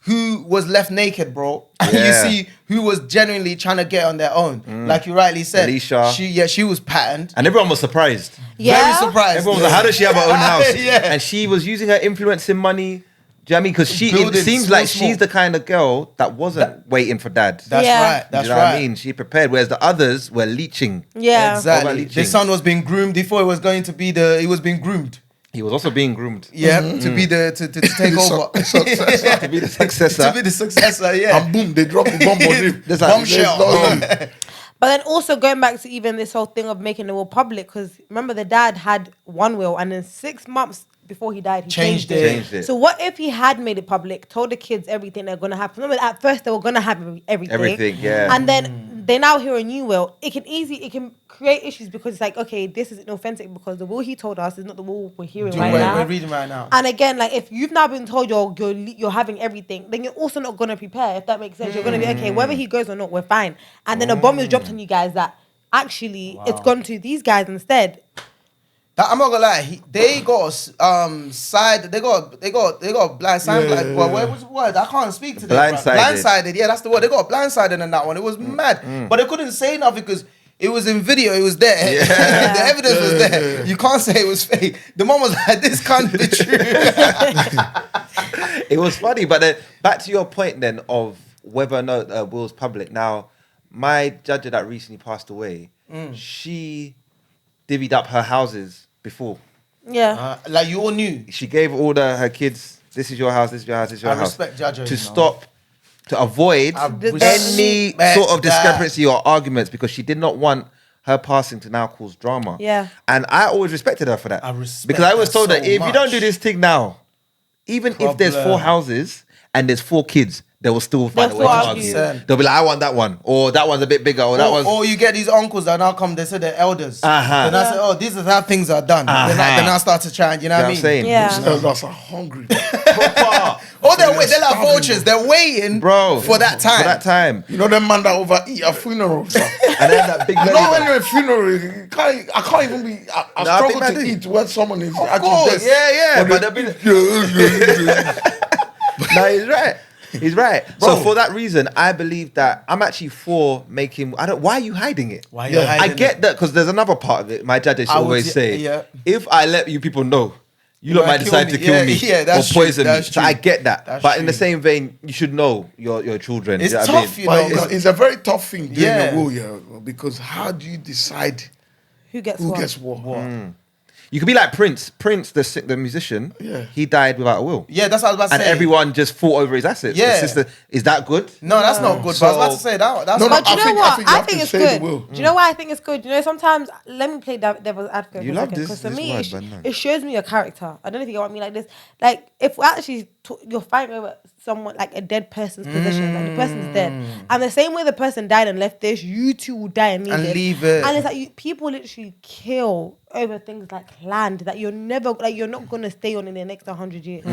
who was left naked, bro. And Yeah. you see who was genuinely trying to get on their own. Like you rightly said. Alicia. She was patterned. And everyone was surprised. Yeah. Very surprised. Everyone was like, how does she have her own house? Yeah. And she was using her influence in money. Do you know what I mean? Because it Building seems small, like small. she's the kind of girl that wasn't waiting for dad. That's Yeah. right. That's Do you know right. what I mean? She prepared, whereas the others were leeching. Yeah. What Exactly. about The leeching? son was being groomed before it was going to be he was being groomed. He was also being groomed Yeah, to be to take over. to be the successor. To be the successor, yeah. and boom, they drop the bomb on him. There's like- Bombshell. But then also going back to even this whole thing of making the will public, because remember the dad had one will and then 6 months before he died, he changed it. Changed it. So what if he had made it public, told the kids everything they're going to have? Remember at first they were going to have everything. Everything, yeah. And then they now hear a new will. It can create issues because it's like, okay, this is inauthentic because the will he told us is not the will we're hearing right now. We're reading right now. And again, like if you've now been told you're having everything, then you're also not gonna prepare. If that makes sense, you're gonna be okay. Whether he goes or not, we're fine. And then a bomb is dropped on you guys that actually it's gone to these guys instead. I'm not gonna lie. They got side. They got blind side. Like, well, where was the word? I can't speak to them. Blindsided. Blindsided. Yeah, that's the word. They got blindsided in that one. It was mad, but they couldn't say nothing because it was in video. It was there. Yeah. The evidence was there. You can't say it was fake. The mom was like, "This can't be true." It was funny, but then back to your point then of whether or not will's public. Now, my judge that recently passed away, she divvied up her houses before. Yeah. Like you all knew. She gave all her kids, this is your house, this is your house, this is your I house. respect Judge, to you know. stop, to avoid I any respect sort of that. discrepancy or arguments because she did not want her passing to now cause drama. Yeah. And I always respected her for that. I respect because I was that told so that if you don't much. do this thing now, even if there's 4 Problem. houses and there's 4 kids, they will still find a They'll way to still argue. argue. They'll be like, I want that one, or that one's a bit bigger, or that one's. Or you get these uncles that now come, they say they're elders. Uh-huh. Then I say, oh, this is how things are done. Then I start to try and, you know what I mean? saying? Yeah. That's a hungry. Oh, they're they're like vultures. They're waiting, Bro, for that time. For that time. You know them man that overeat at funerals. And then that big You belly know when button. you're at funeral, I can't even be. I Nah, struggle big to man eat when someone is Of actually course, dead. But they'll be no, he's right. He's right. Bro. So for that reason, I believe that I'm actually for making. Why are you hiding it? Why you I get that because there's another part of it. My dad used to I would always say- say, yeah. if I let you people know, you lot might might kill decide me. to kill Yeah, me yeah, or that's true, poison me. that's So I true. get that. That's But in the true. same vein, you should know your children. It's you know what I tough, mean? you But know. it's a very tough thing doing Yeah. a will, yeah. Because how do you decide Who gets who what? gets what? You could be like Prince. Prince, the musician. Yeah. He died without a will. Yeah, that's what I was about to And say. everyone just fought over his assets. Yeah. The sister, is that good? No, that's not good. But I was about to say that. That's No, not But do you I know think- I what? think you I have think to it's say the good. will. Do you know why I think it's good? You know, sometimes let me play devil's advocate. You for a love second, this- 'cause for this me, word, it, but no. it shows me your character. I don't know if you get what I mean. Like this, like if we actually you're fighting over someone like a dead person's possession, like the person's dead, and the same way the person died and left this, you too will die and leave it. And it's like people literally kill over things like land that you're not gonna stay on in the next 100 years.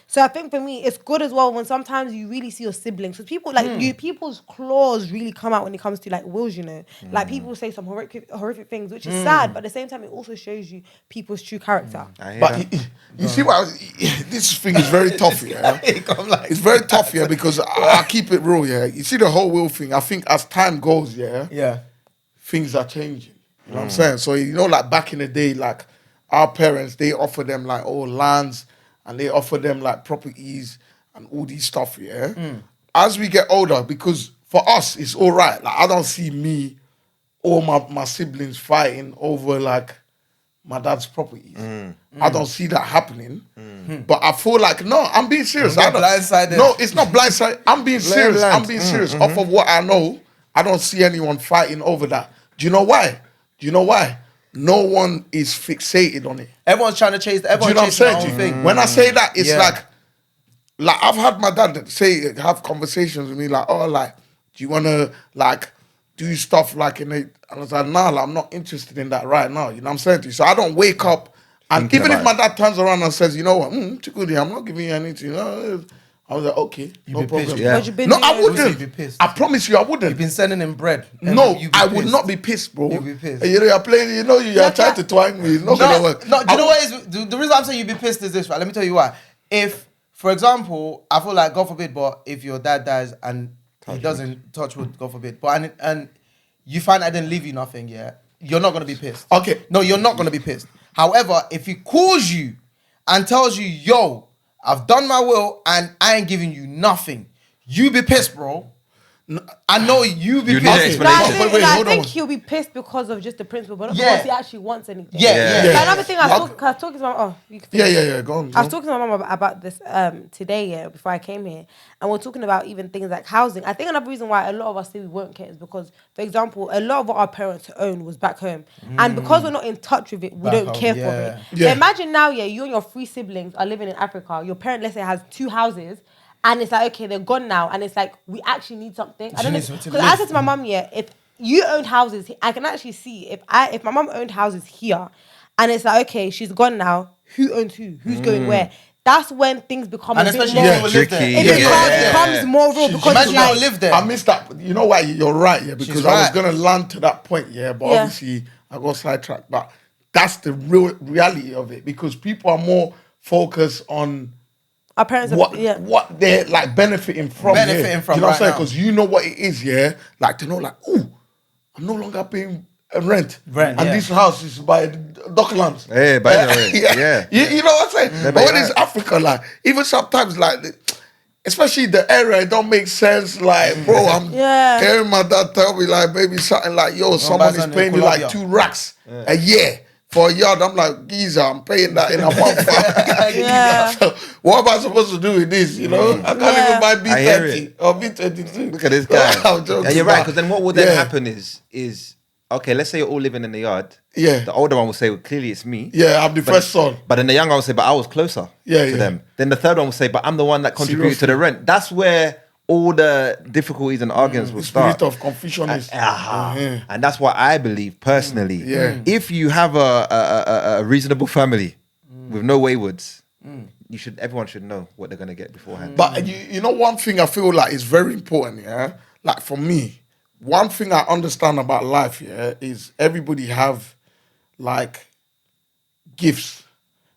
So I think for me, it's good as well when sometimes you really see your siblings. Because people people's claws really come out when it comes to like wills. You know, like people say some horrific things, which is sad, but at the same time, it also shows you people's true character. I hear But that. you see what this thing is very tough, yeah. It's very tough, yeah, because I keep it real, yeah. You see the whole will thing. I think as time goes, yeah, things are changing. You know what I'm saying? So you know, like back in the day, like our parents, they offer them like all lands and they offer them like properties and all these stuff, yeah. As we get older, because for us it's all right. Like I don't see me or my siblings fighting over like my dad's properties. I don't see that happening. But I feel like no, I'm being serious. Don't get blindsided. No, it's not blindside. I'm being serious. I'm being serious. Off of what I know, I don't see anyone fighting over that. Do you know why? No one is fixated on it. Everyone's trying to chase. Do you Everyone's know what I'm chasing their saying? own thing. When I say that, it's Yeah. like I've had my dad have conversations with me like, oh, like, do you want to like do stuff like in it? And I was like, nah, like, I'm not interested in that right now. You know what I'm saying to you? So I don't wake up and Thinking even if about my dad turns around and says, you know what, Chukudi, I'm not giving you anything. I was like, okay, no be problem. pissed, Yeah. What you been No, doing? I You'd be wouldn't. pissed. I promise you, I wouldn't. You've been sending him bread. No, You'd be I would pissed. not be pissed, bro. You'd be pissed. You know, you're playing, you're trying to twang me. It's not going to work. No, do you know what is the reason I'm saying you'd be pissed is this, right? Let me tell you why. If, for example, I feel like God forbid, but if your dad dies and he doesn't touch wood, God forbid, but and you find I didn't leave you nothing, yeah, you're not gonna be pissed. Okay. No, you're not gonna be pissed. However, if he calls you and tells you, yo, I've done my will and I ain't giving you nothing, you be pissed, bro. I know you be You need an pissed. No, I explanation. think, Wait, I hold think on. he'll be pissed because of just the principle, but not Yeah. because he actually wants anything. Yeah. Like, another thing I was talking to my you can finish. Yeah, go on. I was talking to my mum about this today, yeah, before I came here, and we're talking about even things like housing. I think another reason why a lot of us say we won't care is because, for example, a lot of what our parents own was back home, and because we're not in touch with it, we Back don't home, care yeah. for it. Yeah. So imagine now, yeah, you and your 3 siblings are living in Africa. Your parent, let's say, has 2 houses. And it's like, okay, they're gone now. And it's like, we actually need something. I don't know. need something to Because I live. said to my mum, yeah, if you owned houses, I can actually see if my mum owned houses here, and it's like, okay, she's gone now. Who owns who? Who's going where? That's when things become And a bit especially more. if you live there. It becomes more real because Imagine it's you don't like, live there. I missed that. You know why? You're right, yeah, because She's I was right. going to land to that point, yeah, but Yeah. obviously I got sidetracked. But that's the real reality of it because people are more focused on our parents what they're like benefiting from. Benefiting from you know what I'm right saying? now. Because you know what it is, yeah. Like to know, like, ooh, I'm no longer paying rent, and yeah. this house is by Docklands. Hey, by the way, yeah. You know what I'm saying? but But when you're it's right. Africa, like even sometimes, like especially the area, it don't make sense. Like, bro, I'm hearing my dad tell me, like, maybe something like, yo, someone is Bazan in paying me like Colombia. 2 racks a year for a yard. I'm like, geezer, I'm paying that in a month. Yeah. So, what am I supposed to do with this? You know, I can't Yeah. even buy I hear B30 it. or B22. Look at this guy. I'm joking, And you're right, but- because then what will then yeah. happen is okay, let's say you're all living in the yard. Yeah. The older one will say, well, clearly it's me. Yeah, I'm the first son. But then the younger one will say, but I was closer Yeah, to yeah. them. Then the third one will say, but I'm the one that contributed to Seriously. the rent. That's where all the difficulties and arguments will The start. spirit of confusion is. And that's what I believe personally. If you have a reasonable family with no waywards, everyone should know what they're gonna get beforehand. But you know, one thing I feel like is very important, yeah. Like for me, one thing I understand about life, yeah, is everybody have like gifts,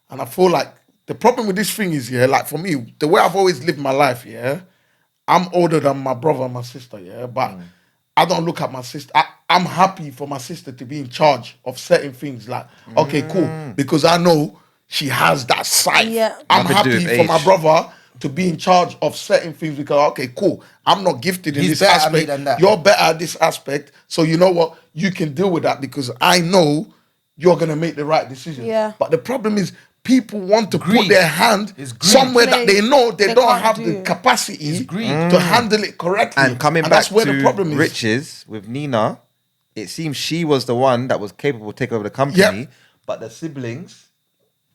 and I feel like the problem with this thing is, yeah, like for me, the way I've always lived my life, yeah, I'm older than my brother and my sister, yeah, but I don't look at my sister. I'm happy for my sister to be in charge of certain things. Like, okay, cool, because I know she has that side. Yeah. I'm Nothing to do happy with for my age. brother to be in charge of certain things because, okay, cool, I'm not gifted in He's this better at me aspect. than that. You're better at this aspect. So you know what? You can deal with that because I know you're going to make the right decision. Yeah. But the problem is people want to put greed. their hand It's greed. somewhere that they know they don't can't have do. the capacity It's greed. to handle it correctly. And coming back that's where to the problem is. Riches with Nina, it seems she was the one that was capable of taking over the company, Yep. but the siblings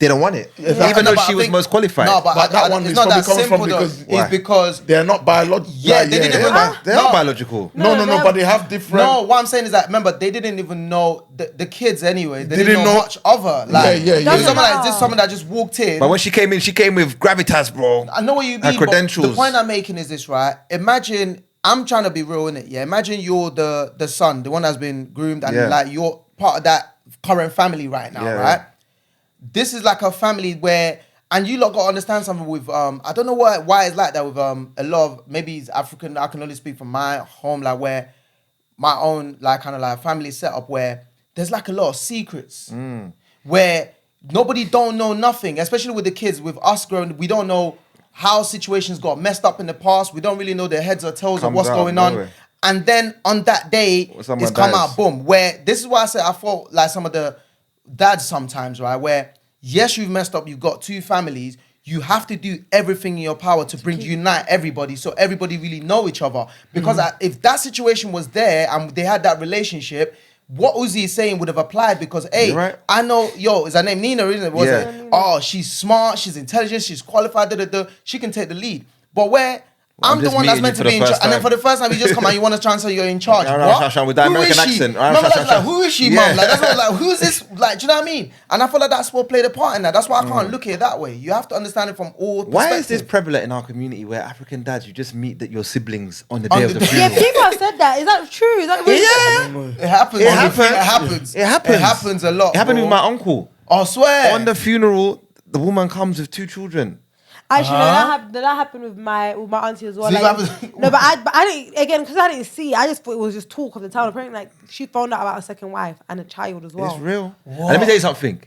didn't want it, Exactly. even No, though but she I was think- most qualified. No, but that one it's is not probably that coming simple from though. because- Why? It's because They're not biological. Yeah, they didn't even know. They are biological. No, but they have different. No, what I'm saying is that remember they didn't even know the kids anyway. They didn't Didn't know know- much of her. Like, Yeah. it was Doesn't someone like matter. just someone that just walked in. But when she came in, she came with gravitas, bro. I know what you mean. Her but credentials. the point I'm making is this, right? Imagine I'm trying to be real in it. Yeah, imagine you're the son, the one that's been groomed, and Yeah. like you're part of that current family right now, Yeah. right? This is like a family where. And you lot got to understand something with I don't know why it's like that with a lot of maybe it's African. I can only speak from my home, like where my own like kind of like family setup where there's like a lot of secrets where nobody don't know nothing, especially with the kids. With us growing, we don't know how situations got messed up in the past. We don't really know the heads or tails of Comes what's out going of on. nowhere. And then on that day, Or someone it's come dies. out boom. Where this is why I said I thought like some of the dads sometimes, right? Where yes, you've messed up, you've got two families, you have to do everything in your power to unite everybody so everybody really know each other. Because if that situation was there and they had that relationship, what Uzi is saying would have applied because, hey, You're right. I know, is her name Nina, isn't it? Was Yeah. it? Oh, she's smart, she's intelligent, she's qualified, she can take the lead. But where I'm the just one that's meeting meant you to for be the in charge, first and then time. for the first time you just come out, you want to transfer, you're in charge. What? With that Who American is she? accent. Remember, that's like, who is she, Yeah. mum? Like, that's what, like, who's this? Like, do you know what I mean? And I feel like that's what played a part in that. That's why I can't look at it that way. You have to understand it from all perspectives. Why is this prevalent in our community where African dads, you just meet your siblings on the day of the day. Yeah, funeral? people have said that. Is that true? Is that real? Yeah. It happens. It happens. It happens. It happens. It happens a lot. It happened bro. with my uncle. I swear. On the funeral, the woman comes with 2 children. Actually, no, that happened with my auntie as well. See, Like, that happens- no, but I didn't, again, because I didn't see. I just thought it was just talk of the town. Apparently, like she found out about a second wife and a child as well. It's real. And let me tell you something.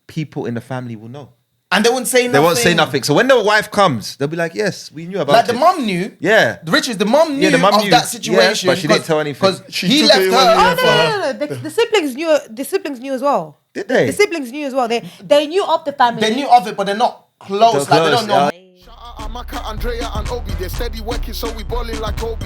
People in the family will know. And they wouldn't say nothing. They won't say nothing. So when the wife comes, they'll be like, yes, we knew about Like it. the mum knew. Yeah. The Riches, the mum knew Yeah, the mum of knew. that situation. Yeah, but she didn't tell anything. Because She he took left it her. when he Oh left no! The siblings knew. The siblings knew as well. Did they? The siblings knew as well. They knew of the family. They knew of it, but they're not close. They're Like, they close, don't know. yeah. Shout out Amaka, Andrea, and Obi. They're steady working, so we balling like Obi.